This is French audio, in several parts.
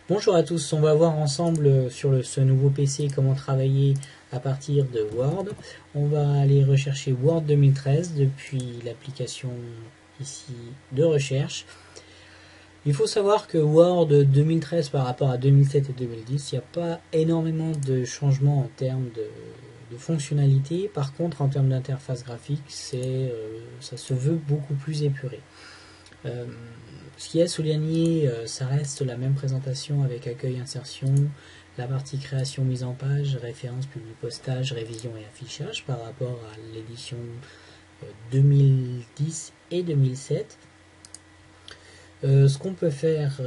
Bonjour à tous, on va voir ensemble sur ce nouveau PC comment travailler à partir de Word. On va aller rechercher Word 2013 depuis l'application ici de recherche. Il faut savoir que Word 2013 par rapport à 2007 et 2010, il n'y a pas énormément de changements en termes de fonctionnalités. Par contre, en termes d'interface graphique, ça se veut beaucoup plus épuré. Ce qui est souligné, ça reste la même présentation avec accueil, insertion, la partie création, mise en page, référence, public, postage, révision et affichage par rapport à l'édition 2010 et 2007. Ce qu'on peut faire,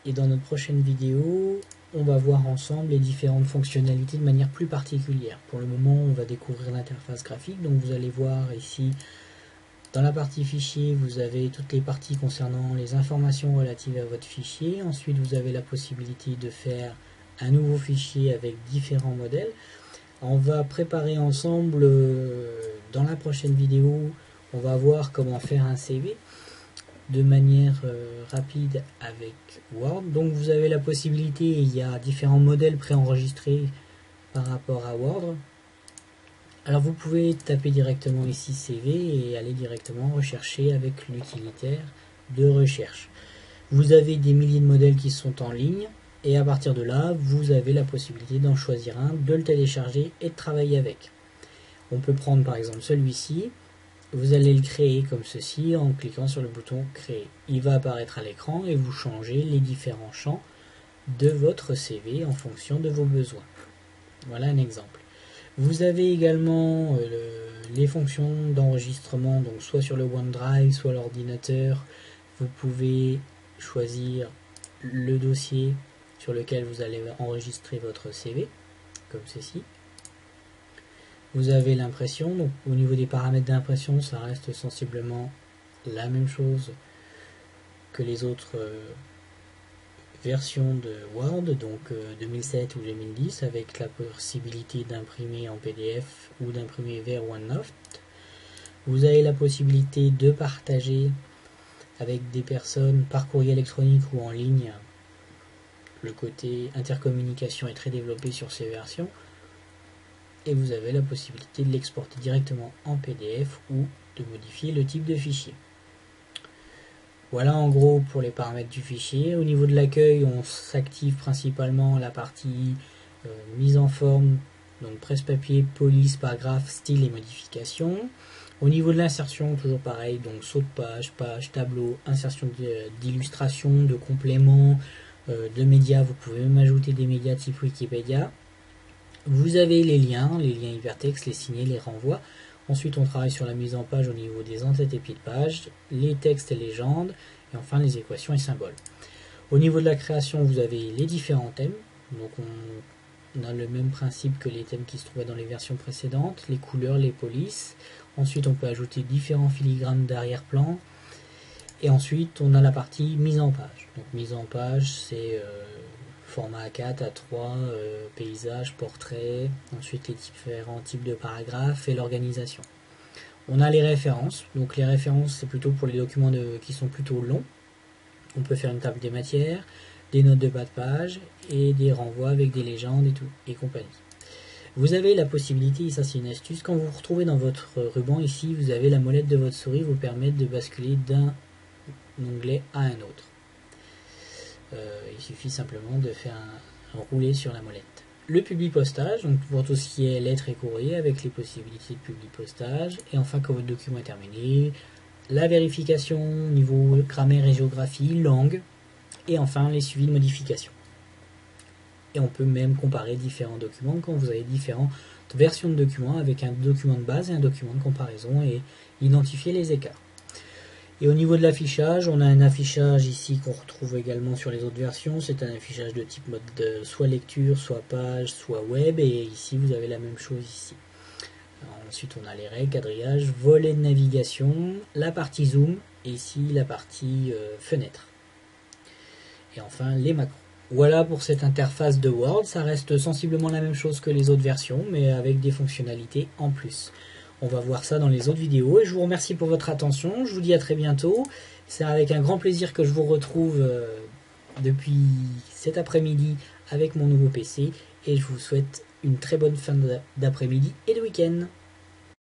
et dans notre prochaine vidéo, on va voir ensemble les différentes fonctionnalités de manière plus particulière. Pour le moment, on va découvrir l'interface graphique, donc vous allez voir ici dans la partie fichier, vous avez toutes les parties concernant les informations relatives à votre fichier. Ensuite, vous avez la possibilité de faire un nouveau fichier avec différents modèles. On va préparer ensemble, dans la prochaine vidéo, on va voir comment faire un CV de manière rapide avec Word. Donc vous avez la possibilité, il y a différents modèles préenregistrés par rapport à Word. Alors vous pouvez taper directement ici CV et aller directement rechercher avec l'utilitaire de recherche. Vous avez des milliers de modèles qui sont en ligne et à partir de là, vous avez la possibilité d'en choisir un, de le télécharger et de travailler avec. On peut prendre par exemple celui-ci, vous allez le créer comme ceci en cliquant sur le bouton créer. Il va apparaître à l'écran et vous changez les différents champs de votre CV en fonction de vos besoins. Voilà un exemple. Vous avez également les fonctions d'enregistrement, donc soit sur le OneDrive, soit l'ordinateur. Vous pouvez choisir le dossier sur lequel vous allez enregistrer votre CV, comme ceci. Vous avez l'impression, donc au niveau des paramètres d'impression, ça reste sensiblement la même chose que les autres version de Word, donc 2007 ou 2010, avec la possibilité d'imprimer en PDF ou d'imprimer vers OneNote. Vous avez la possibilité de partager avec des personnes par courrier électronique ou en ligne. Le côté intercommunication est très développé sur ces versions. Et vous avez la possibilité de l'exporter directement en PDF ou de modifier le type de fichier. Voilà en gros pour les paramètres du fichier. Au niveau de l'accueil, on s'active principalement la partie mise en forme, donc presse-papier, police, paragraphe, style et modification. Au niveau de l'insertion, toujours pareil, donc saut de page, tableau, insertion d'illustration, de compléments, de médias. Vous pouvez même ajouter des médias type Wikipédia. Vous avez les liens hypertextes, les signés, les renvois. Ensuite, on travaille sur la mise en page au niveau des en-têtes et pieds de page, les textes et légendes, et enfin les équations et symboles. Au niveau de la création, vous avez les différents thèmes. Donc on a le même principe que les thèmes qui se trouvaient dans les versions précédentes, les couleurs, les polices. Ensuite, on peut ajouter différents filigrammes d'arrière-plan. Et ensuite, on a la partie mise en page. Donc mise en page, c'est format A4, A3, paysage, portrait, ensuite les différents types de paragraphes et l'organisation. On a les références, donc les références c'est plutôt pour les documents qui sont plutôt longs. On peut faire une table des matières, des notes de bas de page et des renvois avec des légendes et tout, et compagnie. Vous avez la possibilité, et ça c'est une astuce, quand vous vous retrouvez dans votre ruban ici, vous avez la molette de votre souris vous permettre de basculer d'un onglet à un autre. Il suffit simplement de faire un rouler sur la molette. Le publi-postage, donc pour tout ce qui est lettres et courrier, avec les possibilités de publi-postage. Et enfin, quand votre document est terminé, la vérification niveau grammaire et géographie, langue. Et enfin, les suivis de modification. Et on peut même comparer différents documents quand vous avez différentes versions de documents avec un document de base et un document de comparaison et identifier les écarts. Et au niveau de l'affichage, on a un affichage ici qu'on retrouve également sur les autres versions. C'est un affichage de type mode soit lecture, soit page, soit web. Et ici, vous avez la même chose ici. Alors, ensuite, on a les règles, quadrillage, volet de navigation, la partie zoom et ici la partie fenêtre. Et enfin, les macros. Voilà pour cette interface de Word. Ça reste sensiblement la même chose que les autres versions, mais avec des fonctionnalités en plus. On va voir ça dans les autres vidéos et je vous remercie pour votre attention. Je vous dis à très bientôt. C'est avec un grand plaisir que je vous retrouve depuis cet après-midi avec mon nouveau PC et je vous souhaite une très bonne fin d'après-midi et de week-end.